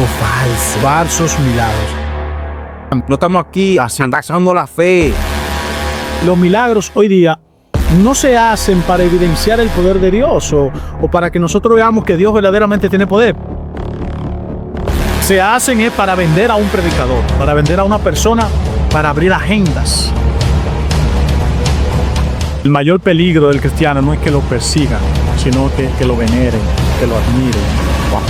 milagros falsos. Falsos milagros. No estamos aquí asandazando la fe. Los milagros hoy día no se hacen para evidenciar el poder de Dios o para que nosotros veamos que Dios verdaderamente tiene poder. Se hacen es para vender a un predicador, para vender a una persona, para abrir agendas. El mayor peligro del cristiano no es que lo persigan, sino que lo veneren, que lo admiren. Wow.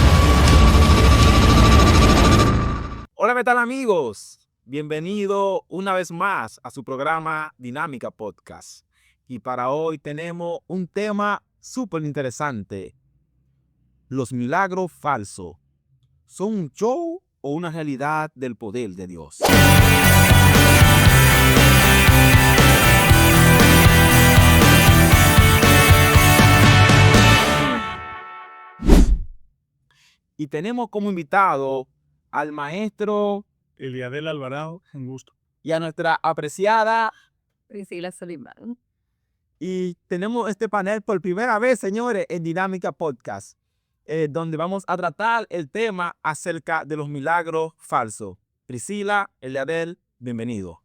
Hola, ¿qué tal, amigos? Bienvenido una vez más a su programa Dinámica Podcast. Y para hoy tenemos un tema súper interesante. Los milagros falsos. ¿Son un show o una realidad del poder de Dios? Y tenemos como invitado al maestro Eliadel Alvarado, un gusto. y a nuestra apreciada. Priscila Solimán. Y tenemos este panel por primera vez, señores, en Dinámica Podcast, donde vamos a tratar el tema acerca de los milagros falsos. Priscila, Eliadel, bienvenido.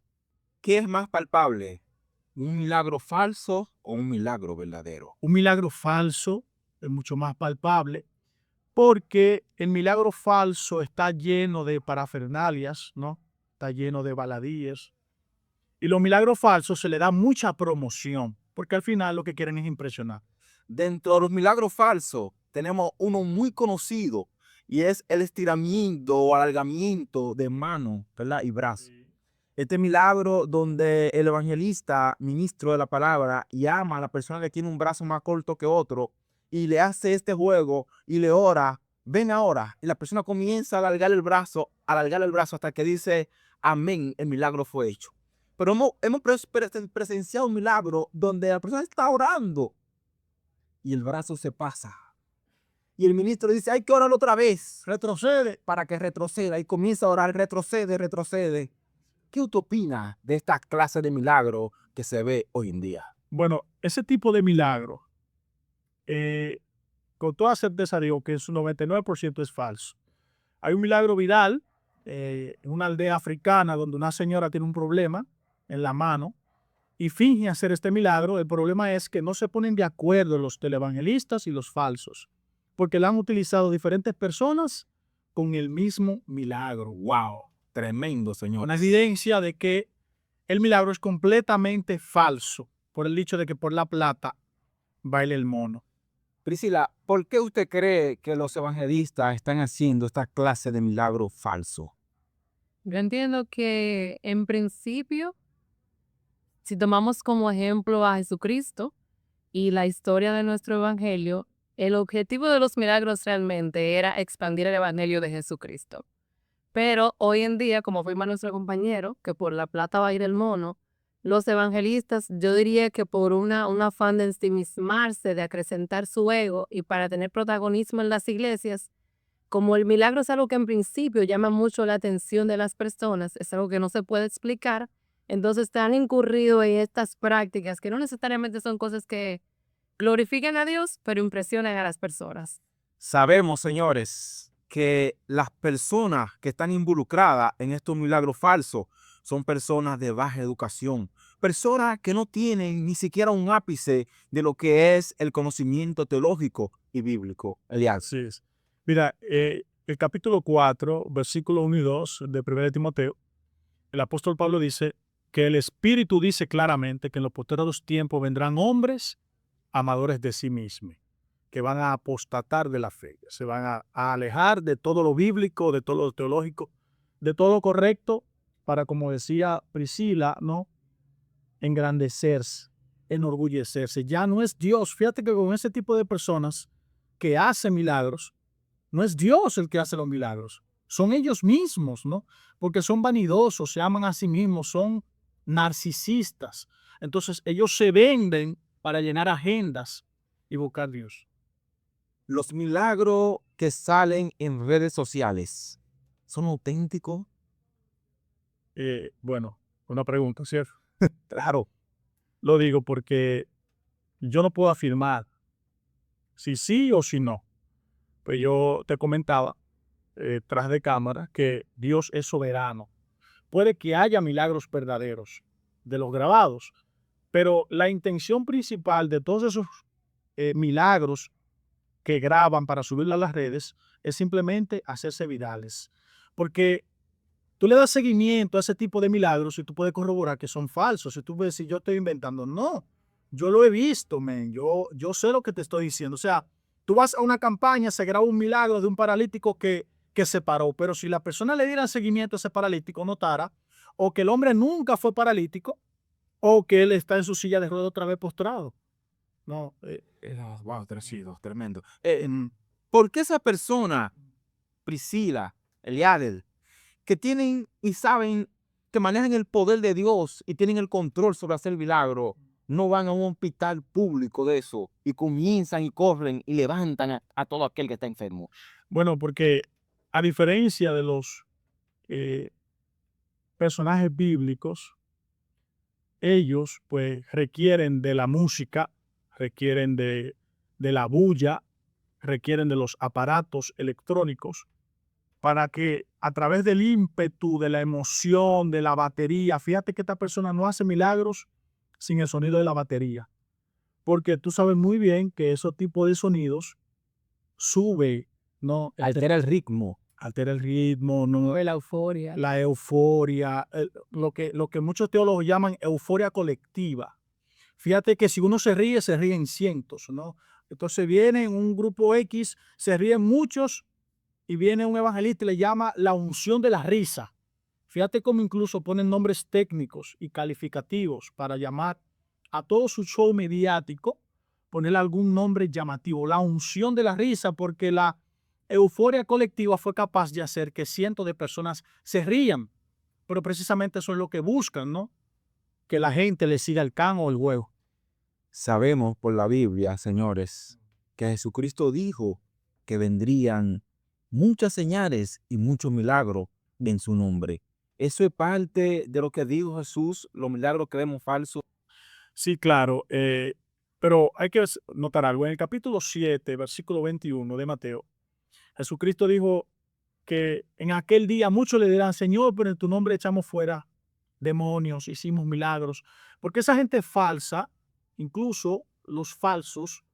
¿Qué es más palpable? ¿Un milagro falso o un milagro verdadero? Un milagro falso es mucho más palpable porque el milagro falso está lleno de parafernalias, ¿no? Está lleno de baladíes. Y los milagros falsos se le da mucha promoción porque al final lo que quieren es impresionar. Dentro de los milagros falsos tenemos uno muy conocido y es el estiramiento o alargamiento de mano, ¿verdad? Y brazo. Este milagro donde el evangelista, ministro de la palabra, llama a la persona que tiene un brazo más corto que otro y le hace este juego y le ora, ven ahora. Y la persona comienza a alargar el brazo hasta que dice, amén, el milagro fue hecho. Pero hemos presenciado un milagro donde la persona está orando y el brazo se pasa. Y el ministro dice, hay que orar otra vez, retrocede, para que retroceda. Y comienza a orar, retrocede. ¿Qué usted opina de esta clase de milagro que se ve hoy en día? Bueno, ese tipo de milagro, con toda certeza digo que su 99% es falso. Hay un milagro viral en una aldea africana donde una señora tiene un problema en la mano y finge hacer este milagro. El problema es que no se ponen de acuerdo los televangelistas y los falsos, porque la han utilizado diferentes personas con el mismo milagro. ¡Wow! Tremendo, señor. Una evidencia de que el milagro es completamente falso por el dicho de que por la plata baila el mono. Priscila, ¿por qué usted cree que los evangelistas están haciendo esta clase de milagro falso? Yo entiendo que en principio, si tomamos como ejemplo a Jesucristo y la historia de nuestro evangelio, el objetivo de los milagros realmente era expandir el evangelio de Jesucristo. Pero hoy en día, como afirma nuestro compañero, que por la plata va a ir el mono, los evangelistas, yo diría que por un afán de ensimismarse, de acrecentar su ego y para tener protagonismo en las iglesias, como el milagro es algo que en principio llama mucho la atención de las personas, es algo que no se puede explicar, entonces están incurridos en estas prácticas que no necesariamente son cosas que glorifiquen a Dios, pero impresionan a las personas. Sabemos, señores, que las personas que están involucradas en estos milagros falsos son personas de baja educación, personas que no tienen ni siquiera un ápice de lo que es el conocimiento teológico y bíblico. Elias. Así es. Mira, el capítulo 4, versículos 1 y 2 de 1 de Timoteo, el apóstol Pablo dice que el Espíritu dice claramente que en los postreros tiempos vendrán hombres amadores de sí mismos, que van a apostatar de la fe, se van a alejar de todo lo bíblico, de todo lo teológico, de todo lo correcto, para, como decía Priscila, ¿no? Engrandecerse, enorgullecerse. Ya no es Dios. Fíjate que con ese tipo de personas que hacen milagros, no es Dios el que hace los milagros, son ellos mismos, ¿no? Porque son vanidosos, se aman a sí mismos, son narcisistas. Entonces ellos se venden para llenar agendas y buscar a Dios. Los milagros que salen en redes sociales, ¿son auténticos? Bueno, una pregunta, ¿cierto? Claro. Lo digo porque yo no puedo afirmar si sí o si no. Pues yo te comentaba tras de cámara que Dios es soberano. Puede que haya milagros verdaderos de los grabados, pero la intención principal de todos esos milagros que graban para subirlo a las redes es simplemente hacerse virales. Porque tú le das seguimiento a ese tipo de milagros y tú puedes corroborar que son falsos. Si tú ves si yo estoy inventando, no, yo lo he visto, men. Yo sé lo que te estoy diciendo. O sea, tú vas a una campaña, se graba un milagro de un paralítico que se paró, pero si la persona le diera seguimiento a ese paralítico, notara o que el hombre nunca fue paralítico o que él está en su silla de ruedas otra vez postrado. No, Wow, tremendo. ¿Por qué esa persona, Priscila, Eliadel, que tienen y saben que manejan el poder de Dios y tienen el control sobre hacer milagro, no van a un hospital público de eso y comienzan y corren y levantan a todo aquel que está enfermo? bueno, porque a diferencia de los personajes bíblicos, ellos pues requieren de la música, requieren de la bulla, requieren de los aparatos electrónicos para que a través del ímpetu, de la emoción, de la batería, fíjate que esta persona no hace milagros sin el sonido de la batería, porque tú sabes muy bien que esos tipos de sonidos sube, ¿no? Altera el ritmo. Altera el ritmo, ¿no? La euforia. La euforia, lo que muchos teólogos llaman euforia colectiva. Fíjate que si uno se ríen cientos, ¿no? Entonces viene un grupo X, se ríen muchos y viene un evangelista y le llama la unción de la risa. Fíjate cómo incluso ponen nombres técnicos y calificativos para llamar a todo su show mediático, ponerle algún nombre llamativo, la unción de la risa, porque la euforia colectiva fue capaz de hacer que cientos de personas se rían, pero precisamente eso es lo que buscan, ¿no? Que la gente le siga el can o el huevo. Sabemos por la Biblia, señores, que Jesucristo dijo que vendrían muchas señales y muchos milagros en su nombre. Eso es parte de lo que dijo Jesús, los milagros que vemos falsos. Sí, claro, pero hay que notar algo. En el capítulo 7, versículo 21 de Mateo, Jesucristo dijo que en aquel día muchos le dirán, Señor, pero en tu nombre echamos fuera demonios, hicimos milagros. Porque esa gente falsa, incluso los falsos,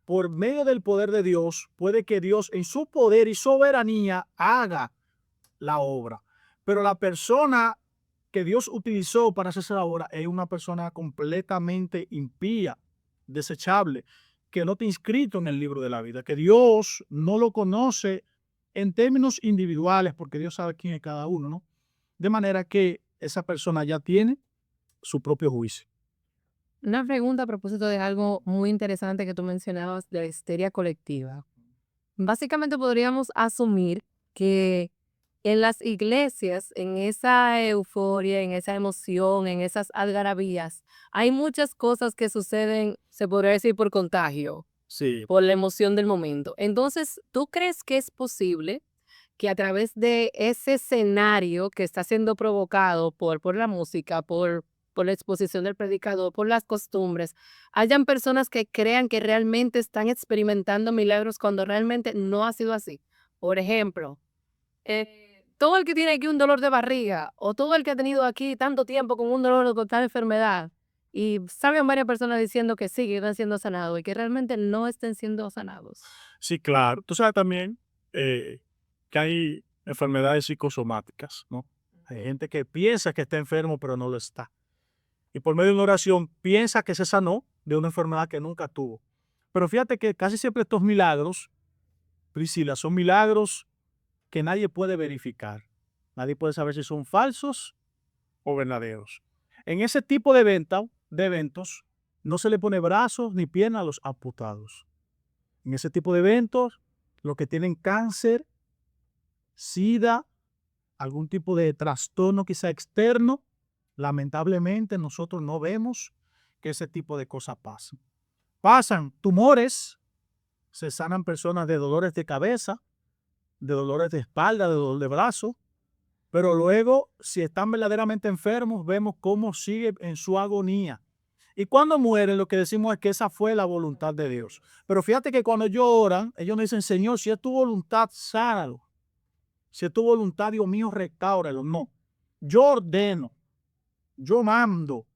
por medio del poder de Dios, puede que Dios en su poder y soberanía haga la obra. Pero la persona que Dios utilizó para hacer esa obra es una persona completamente impía, desechable, que no está inscrito en el libro de la vida, que Dios no lo conoce en términos individuales, porque Dios sabe quién es cada uno, ¿no? De manera que esa persona ya tiene su propio juicio. Una pregunta a propósito de algo muy interesante que tú mencionabas de la histeria colectiva. Básicamente podríamos asumir que en las iglesias, en esa euforia, en esa emoción, en esas algarabías, hay muchas cosas que suceden, se podría decir, por contagio, Sí, por la emoción del momento. Entonces, ¿tú crees que es posible que a través de ese escenario que está siendo provocado por la música, por la exposición del predicador, por las costumbres, hayan personas que crean que realmente están experimentando milagros cuando realmente no ha sido así? Por ejemplo, todo el que tiene aquí un dolor de barriga o todo el que ha tenido aquí tanto tiempo con un dolor con tal enfermedad y saben varias personas diciendo que sí, que están siendo sanados y que realmente no estén siendo sanados. sí, claro. Tú sabes también que hay enfermedades psicosomáticas, ¿no? Hay gente que piensa que está enfermo, pero no lo está. Y por medio de una oración piensa que se sanó de una enfermedad que nunca tuvo. Pero fíjate que casi siempre estos milagros, Priscila, son milagros que nadie puede verificar. Nadie puede saber si son falsos o verdaderos. En ese tipo de eventos no se le pone brazos ni piernas a los amputados. En ese tipo de eventos, los que tienen cáncer, SIDA, algún tipo de trastorno quizá externo, lamentablemente nosotros no vemos que ese tipo de cosas pasen. Pasan tumores, se sanan personas de dolores de cabeza, de dolores de espalda, de dolor de brazo, pero luego, si están verdaderamente enfermos, vemos cómo sigue en su agonía. Y cuando mueren, lo que decimos es que esa fue la voluntad de Dios. Pero fíjate que cuando ellos oran, ellos no dicen, Señor, si es tu voluntad, sánalo. Si es tu voluntad, Dios mío, restáuralo. No. Yo ordeno, yo mando.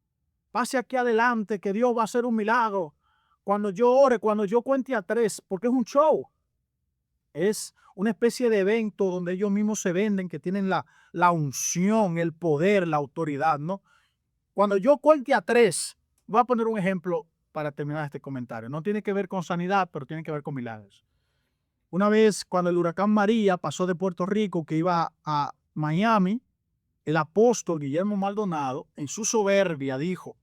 Pase aquí adelante que Dios va a hacer un milagro. Cuando yo ore, cuando yo cuente a 3, porque es un show. Es una especie de evento donde ellos mismos se venden, que tienen la unción, el poder, la autoridad, ¿no? Cuando yo cuente a 3, voy a poner un ejemplo para terminar este comentario. No tiene que ver con sanidad, pero tiene que ver con milagros. Una vez, cuando el huracán María pasó de Puerto Rico, que iba a Miami, el apóstol Guillermo Maldonado, en su soberbia, dijo: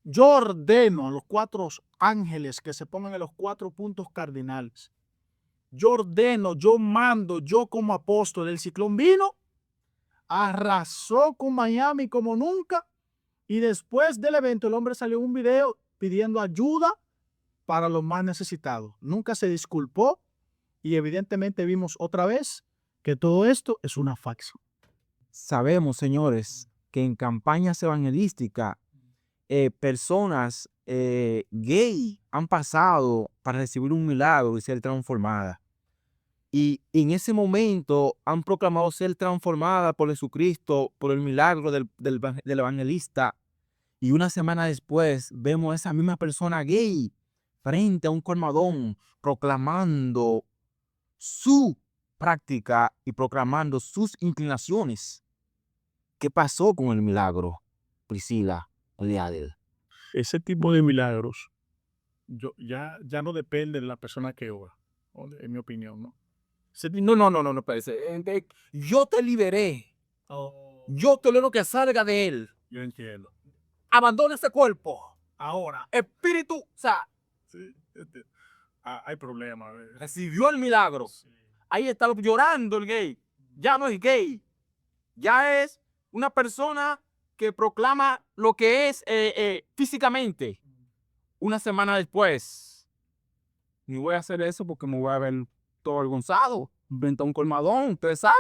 yo ordeno a los 4 ángeles que se pongan en los 4 puntos cardinales. Yo ordeno, yo mando, yo como apóstol. El ciclón vino, arrasó con Miami como nunca, y después del evento el hombre salió en un video pidiendo ayuda para los más necesitados. Nunca se disculpó y evidentemente vimos otra vez que todo esto es una faxa. Sabemos, señores, que en campañas evangelísticas personas gay han pasado para recibir un milagro y ser transformadas. Y en ese momento han proclamado ser transformadas por Jesucristo, por el milagro del evangelista. Y una semana después vemos a esa misma persona gay frente a un colmadón proclamando su práctica y proclamando sus inclinaciones. ¿Qué pasó con el milagro, Priscila, Eliade? Ese tipo de milagros ya no depende de la persona que ora, en mi opinión, ¿no? No, espérese. Yo te liberé. Yo te ordeno que salga de él. Yo entiendo. Abandona ese cuerpo. Ahora, Espíritu, o sea, sí, hay problemas. recibió el milagro. Sí. Ahí está llorando el gay. Ya no es gay. Ya es una persona que proclama lo que es físicamente. Una semana después, ni voy a hacer eso porque me voy a ver todo avergonzado. Frente a un colmadón, ¿ustedes saben?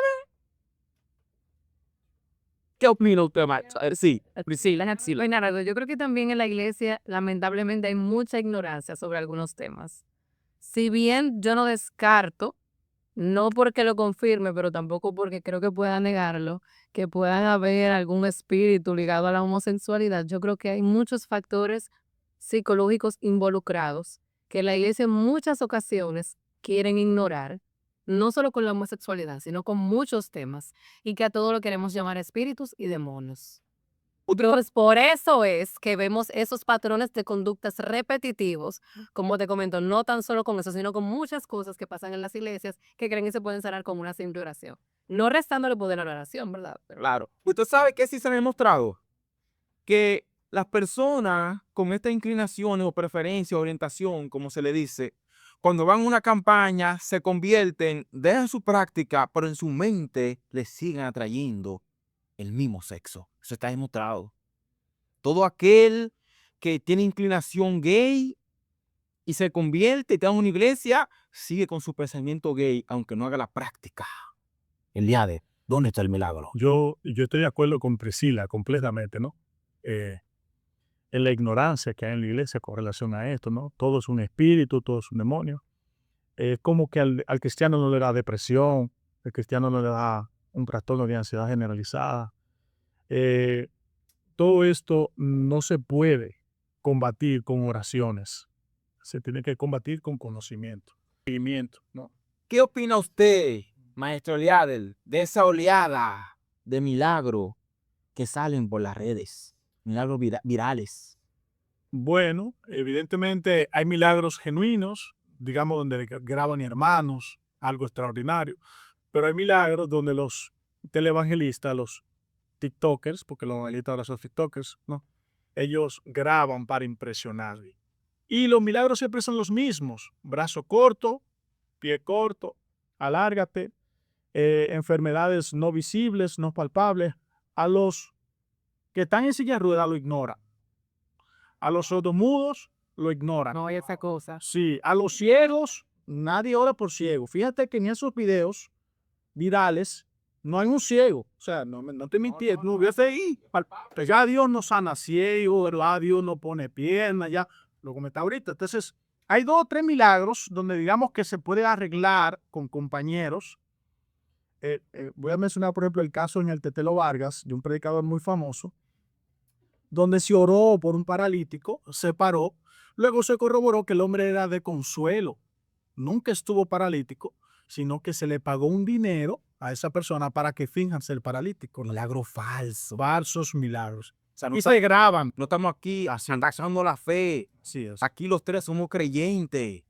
¿Qué opina usted, maestra? Sí, Priscila. Pues nada, yo creo que también en la iglesia, lamentablemente, hay mucha ignorancia sobre algunos temas. Si bien yo no descarto, no porque lo confirme, pero tampoco porque creo que pueda negarlo, que puedan haber algún espíritu ligado a la homosexualidad, yo creo que hay muchos factores psicológicos involucrados que la iglesia en muchas ocasiones quieren ignorar, no solo con la homosexualidad, sino con muchos temas, y que a todo lo queremos llamar espíritus y demonios. Entonces, por eso es que vemos esos patrones de conductas repetitivos, como te comento, no tan solo con eso, sino con muchas cosas que pasan en las iglesias que creen que se pueden sanar con una simple oración. No restándole poder a la oración, ¿verdad? Pero Claro. Usted sabe que sí se ha demostrado que las personas con estas inclinaciones o preferencia, orientación, como se le dice, cuando van a una campaña se convierten, dejan su práctica, pero en su mente les siguen atrayendo el mismo sexo. Eso está demostrado. Todo aquel que tiene inclinación gay y se convierte y está en una iglesia, sigue con su pensamiento gay, aunque no haga la práctica. Eliade, ¿dónde está el milagro? Yo estoy de acuerdo con Priscila completamente, ¿no? En la ignorancia que hay en la iglesia con relación a esto, ¿no? Todo es un espíritu, todo es un demonio. Es como que al cristiano no le da depresión, el cristiano no le da un trastorno de ansiedad generalizada. Todo esto no se puede combatir con oraciones. Se tiene que combatir con conocimiento, seguimiento, ¿no? ¿Qué opina usted, maestro Eliade, de esa oleada de milagros que salen por las redes? Milagros virales. Bueno, evidentemente hay milagros genuinos, digamos, donde graban hermanos, algo extraordinario, pero hay milagros donde los televangelistas, los TikTokers, porque los evangelistas ahora son TikTokers, ¿no? Ellos graban para impresionar. Y los milagros siempre son los mismos: brazo corto, pie corto, alárgate, enfermedades no visibles, no palpables. A los que están en silla de ruedas lo ignoran. A los sordomudos lo ignoran. no hay esa cosa. Sí, a los ciegos, nadie ora por ciego. Fíjate que en esos videos virales no hay un ciego. O sea, no te mintiendo, no hubiese ahí. Ya Dios no sana ciego, ¿verdad? Dios no pone piernas, ya lo comenté ahorita. Entonces, hay 2 o 3 milagros donde digamos que se puede arreglar con compañeros. Voy a mencionar, por ejemplo, el caso en el Tetelo Vargas, de un predicador muy famoso, donde se oró por un paralítico, se paró, luego se corroboró que el hombre era de Consuelo, nunca estuvo paralítico, sino que se le pagó un dinero a esa persona para que finjan ser paralítico. Milagro falso. Falsos milagros. O sea, no, Y se graban. no estamos aquí asando la fe. Sí, es. Aquí los tres somos creyentes.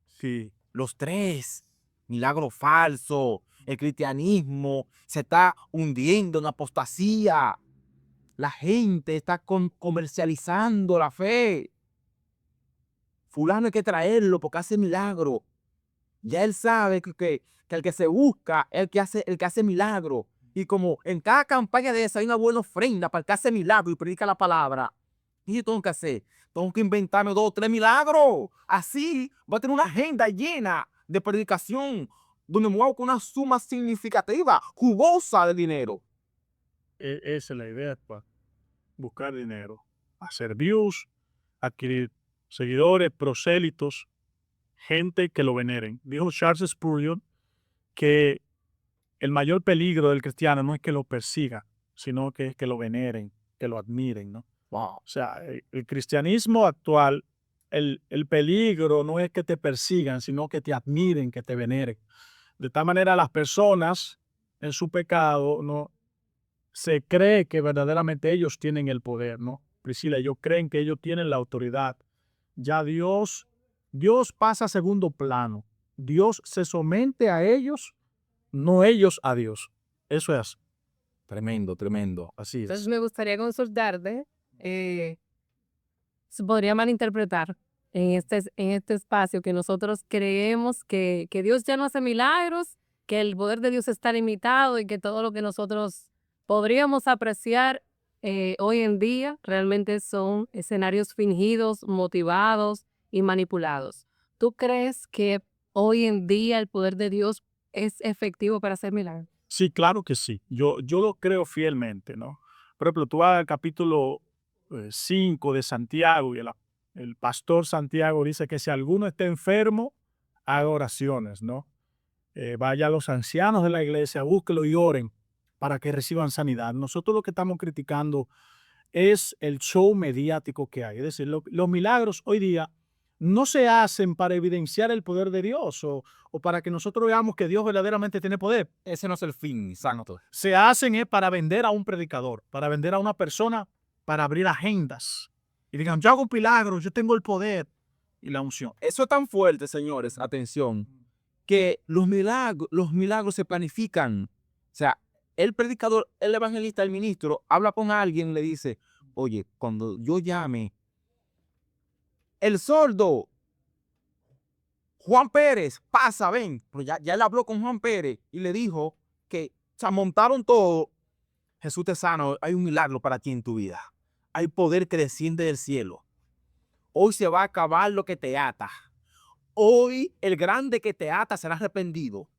Sí. Los tres. Milagro falso. El cristianismo se está hundiendo en apostasía. La gente está comercializando la fe. Fulano hay que traerlo porque hace milagro. Ya él sabe que el que se busca es el que hace milagro. Y como en cada campaña de esa hay una buena ofrenda para el que hace milagro y predica la palabra. ¿Qué yo tengo que hacer? Tengo que inventarme 2 o 3 milagros. Así voy a tener una agenda llena de predicación donde me voy con una suma significativa, jugosa de dinero. Esa es la idea, pues. Buscar dinero, hacer views, adquirir seguidores, prosélitos, gente que lo veneren. Dijo Charles Spurgeon que el mayor peligro del cristiano no es que lo persiga, sino que es que lo veneren, que lo admiren, ¿no? Wow. O sea, el cristianismo actual, el peligro no es que te persigan, sino que te admiren, que te veneren. De tal manera, las personas en su pecado, ¿no?, se cree que verdaderamente ellos tienen el poder, ¿no? Priscila, ellos creen que ellos tienen la autoridad. Ya Dios pasa a segundo plano. Dios se somete a ellos, no ellos a Dios. Eso es. Tremendo, tremendo. Así es. Entonces me gustaría consultarte, se podría malinterpretar en este espacio que nosotros creemos que Dios ya no hace milagros, que el poder de Dios está limitado y que todo lo que nosotros podríamos apreciar hoy en día realmente son escenarios fingidos, motivados y manipulados. ¿Tú crees que hoy en día el poder de Dios es efectivo para hacer milagros? Sí, claro que sí. Yo lo creo fielmente, ¿no? Por ejemplo, tú vas al capítulo 5 de Santiago y el pastor Santiago dice que si alguno está enfermo, haga oraciones, ¿no? Vaya a los ancianos de la iglesia, búsquelo y oren para que reciban sanidad. Nosotros lo que estamos criticando es el show mediático que hay. Es decir, los milagros hoy día no se hacen para evidenciar el poder de Dios o para que nosotros veamos que Dios verdaderamente tiene poder. Ese no es el fin, santo. Se hacen es para vender a un predicador, para vender a una persona, para abrir agendas. Y digan, yo hago milagros, yo tengo el poder y la unción. Eso es tan fuerte, señores, atención, que los milagros se planifican. O sea, el predicador, el evangelista, el ministro, habla con alguien, le dice, oye, cuando yo llame, el sordo, Juan Pérez, pasa, ven. Pero ya él habló con Juan Pérez y le dijo que se montaron todo. Jesús te sana, hay un milagro para ti en tu vida. Hay poder que desciende del cielo. Hoy se va a acabar lo que te ata. Hoy el grande que te ata será arrepentido.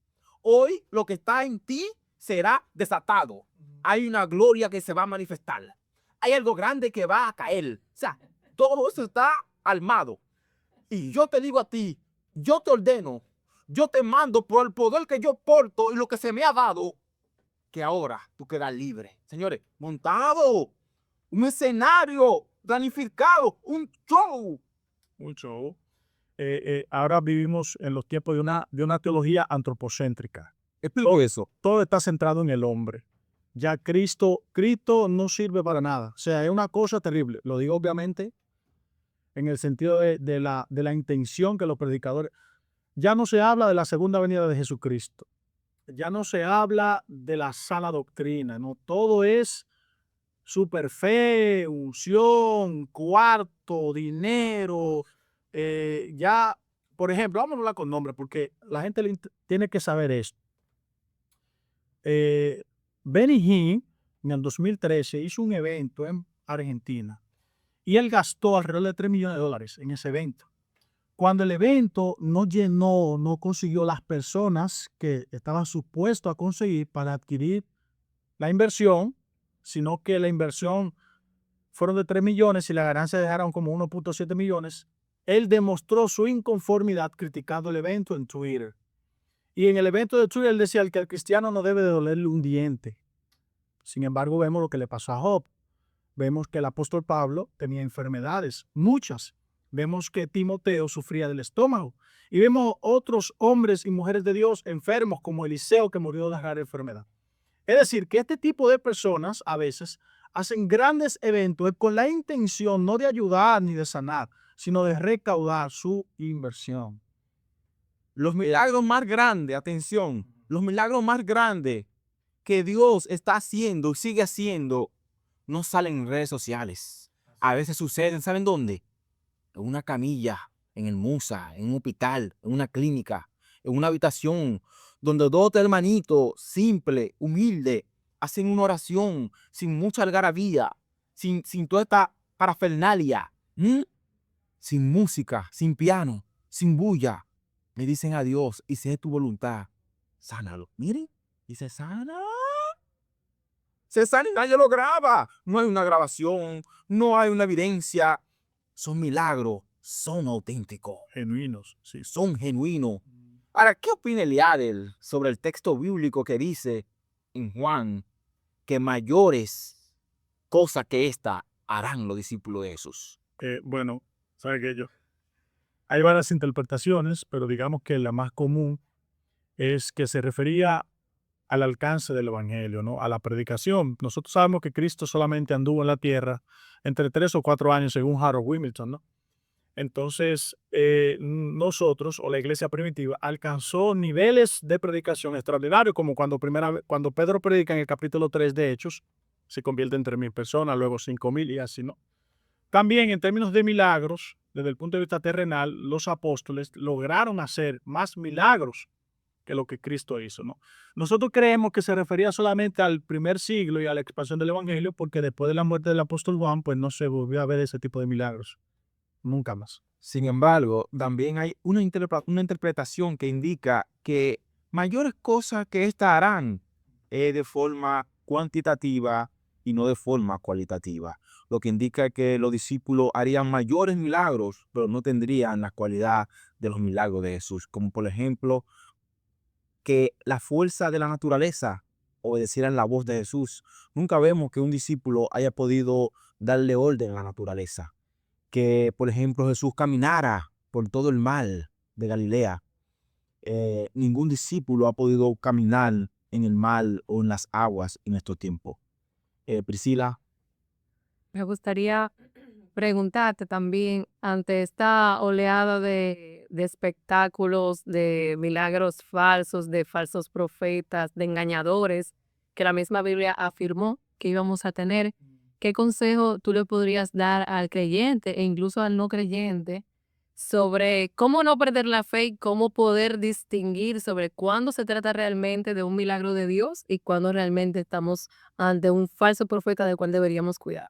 Hoy lo que está en ti será desatado. Hay una gloria que se va a manifestar. Hay algo grande que va a caer. O sea, todo eso está armado. Y yo te digo a ti, yo te ordeno, yo te mando por el poder que yo porto y lo que se me ha dado, que ahora tú quedas libre. Señores, montado, un escenario planificado, un show. Un show. Ahora vivimos en los tiempos de una teología antropocéntrica. Explico eso. Todo está centrado en el hombre. Ya Cristo no sirve para nada. O sea, es una cosa terrible. Lo digo obviamente en el sentido de la intención que los predicadores... Ya no se habla de la segunda venida de Jesucristo. Ya no se habla de la sana doctrina. No, todo es super fe, unción, cuarto, dinero. Ya, por ejemplo, vamos a hablar con nombres porque la gente tiene que saber esto. Benny Hinn en el 2013 hizo un evento en Argentina y él gastó alrededor de $3 millones en ese evento. Cuando el evento no llenó, no consiguió las personas que estaban supuestos a conseguir para adquirir la inversión, sino que la inversión fueron de 3 millones y la ganancia dejaron como 1.7 millones, él demostró su inconformidad criticando el evento en Twitter. Y en el evento de Tree, él decía que al cristiano no debe de dolerle un diente. Sin embargo, vemos lo que le pasó a Job. Vemos que el apóstol Pablo tenía enfermedades, muchas. Vemos que Timoteo sufría del estómago. Y vemos otros hombres y mujeres de Dios enfermos, como Eliseo, que murió de la rara enfermedad. Es decir, que este tipo de personas a veces hacen grandes eventos con la intención no de ayudar ni de sanar, sino de recaudar su inversión. Los milagros más grandes, atención, los milagros más grandes que Dios está haciendo y sigue haciendo no salen en redes sociales. A veces suceden, ¿saben dónde? En una camilla, en el Musa, en un hospital, en una clínica, en una habitación, donde dos hermanitos simples, humildes, hacen una oración sin mucha algarabía, sin toda esta parafernalia, sin música, sin piano, sin bulla. Le dicen a Dios, y si es tu voluntad, sánalo. Miren, y se sana. Se sana y nadie lo graba. No hay una grabación, no hay una evidencia. Son milagros, son auténticos, Genuinos, sí. son genuinos. Ahora, ¿qué opina Eliadel sobre el texto bíblico que dice en Juan que mayores cosas que esta harán los discípulos de Jesús? Bueno, ¿sabe qué yo? Hay varias interpretaciones, pero digamos que la más común es que se refería al alcance del evangelio, ¿no? A la predicación. Nosotros sabemos que Cristo solamente anduvo en la tierra entre 3 o 4 años, según Harold Wilmington, ¿no? Entonces, nosotros, o la iglesia primitiva, alcanzó niveles de predicación extraordinarios, como cuando Pedro predica en el capítulo 3 de Hechos, se convierte en 3,000 personas, luego 5,000 y así, ¿no? También en términos de milagros, desde el punto de vista terrenal, los apóstoles lograron hacer más milagros que lo que Cristo hizo, ¿no? Nosotros creemos que se refería solamente al primer siglo y a la expansión del evangelio, porque después de la muerte del apóstol Juan, pues no se volvió a ver ese tipo de milagros. Nunca más. Sin embargo, también hay una interpretación que indica que mayores cosas que éstas harán de forma cuantitativa y no de forma cualitativa, lo que indica que los discípulos harían mayores milagros, pero no tendrían la cualidad de los milagros de Jesús, como por ejemplo que la fuerza de la naturaleza obedeciera la voz de Jesús. Nunca vemos que un discípulo haya podido darle orden a la naturaleza. Que, por ejemplo, Jesús caminara por todo el mar de Galilea. Ningún discípulo ha podido caminar en el mar o en las aguas en estos tiempos. Priscila. Me gustaría preguntarte también, ante esta oleada de espectáculos, de milagros falsos, de falsos profetas, de engañadores, que la misma Biblia afirmó que íbamos a tener, ¿qué consejo tú le podrías dar al creyente e incluso al no creyente sobre cómo no perder la fe y cómo poder distinguir sobre cuándo se trata realmente de un milagro de Dios y cuándo realmente estamos ante un falso profeta del cual deberíamos cuidar?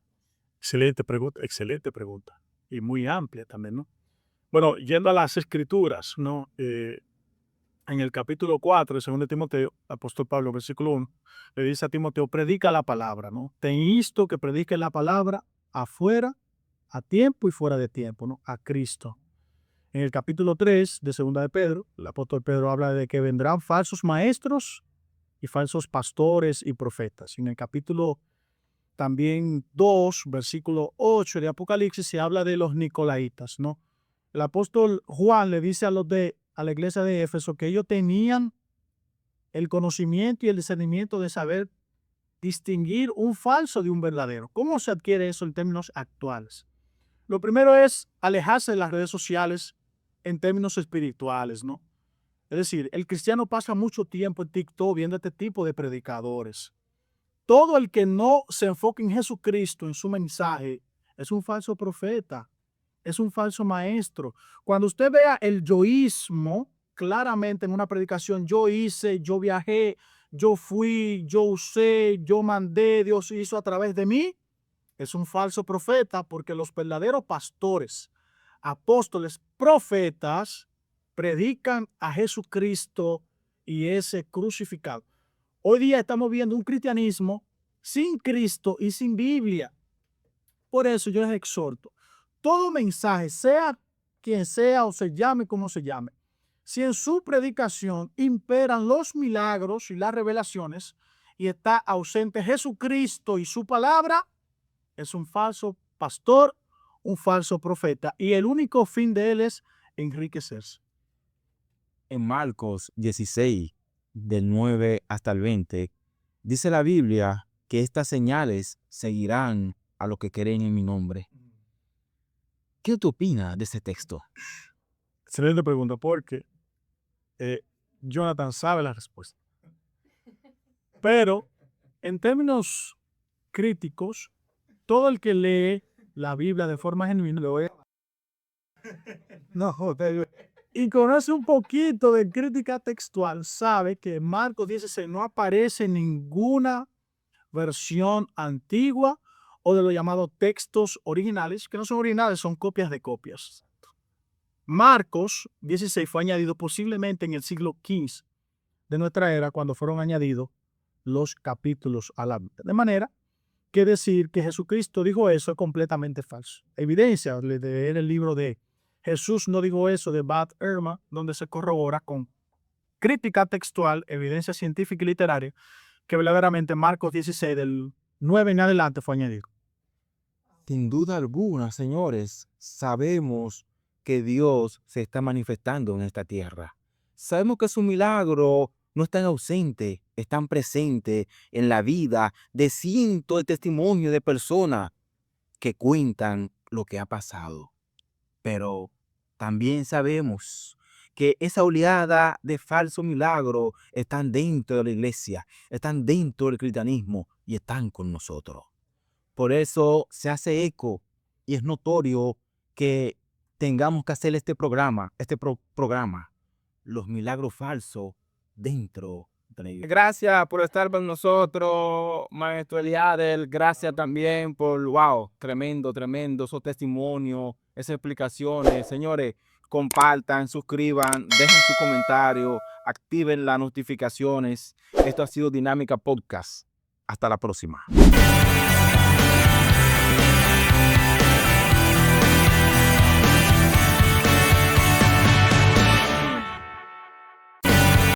Excelente pregunta. Y muy amplia también, ¿no? Bueno, yendo a las escrituras, ¿no? En el capítulo 4 de 2 de Timoteo, el apóstol Pablo, versículo 1, le dice a Timoteo, predica la palabra, ¿no? Te insto que prediques la palabra afuera, a tiempo y fuera de tiempo, ¿no? A Cristo. En el capítulo 3 de 2 de Pedro, el apóstol Pedro habla de que vendrán falsos maestros y falsos pastores y profetas. En el capítulo también 2, versículo 8 de Apocalipsis, se habla de los nicolaitas, ¿no? El apóstol Juan le dice a la iglesia de Éfeso que ellos tenían el conocimiento y el discernimiento de saber distinguir un falso de un verdadero. ¿Cómo se adquiere eso en términos actuales? Lo primero es alejarse de las redes sociales en términos espirituales, ¿no? Es decir, el cristiano pasa mucho tiempo en TikTok viendo este tipo de predicadores. Todo el que no se enfoque en Jesucristo, en su mensaje, es un falso profeta, es un falso maestro. Cuando usted vea el yoísmo claramente en una predicación, yo hice, yo viajé, yo fui, yo usé, yo mandé, Dios hizo a través de mí, es un falso profeta, porque los verdaderos pastores, apóstoles, profetas, predican a Jesucristo y ese crucificado. Hoy día estamos viendo un cristianismo sin Cristo y sin Biblia. Por eso yo les exhorto, todo mensaje, sea quien sea o se llame como se llame, Si en su predicación imperan los milagros y las revelaciones y está ausente Jesucristo y su palabra, es un falso pastor, un falso profeta, y el único fin de él es enriquecerse. En Marcos 16, del 9 hasta el 20, dice la Biblia que estas señales seguirán a los que creen en mi nombre. ¿Qué tú opinas de ese texto? Excelente pregunta, porque Jonathan sabe la respuesta. Pero en términos críticos, todo el que lee la Biblia de forma genuina y conoce un poquito de crítica textual, sabe que en Marcos 16 no aparece ninguna versión antigua o de los llamados textos originales, que no son originales, son copias de copias. Marcos 16 fue añadido posiblemente en el siglo XV de nuestra era, cuando fueron añadidos los capítulos a la Biblia. De manera que decir que Jesucristo dijo eso es completamente falso. Evidencia de leer el libro de Jesús no dijo eso de Bad Ehrman, donde se corrobora con crítica textual, evidencia científica y literaria, que verdaderamente Marcos 16 del 9 en adelante fue añadido. Sin duda alguna, señores, sabemos que Dios se está manifestando en esta tierra. Sabemos que su milagro no están ausentes, están presentes en la vida de cientos de testimonios de personas que cuentan lo que ha pasado. Pero también sabemos que esa oleada de falso milagro están dentro de la iglesia, están dentro del cristianismo y están con nosotros. Por eso se hace eco y es notorio que tengamos que hacer este programa, los milagros falsos dentro de la iglesia. Gracias por estar con nosotros, maestro Eliadel. Gracias también por, tremendo esos testimonios, esas explicaciones. Señores, compartan, suscriban, dejen su comentario, activen las notificaciones. Esto ha sido Dinámica Podcast. Hasta la próxima.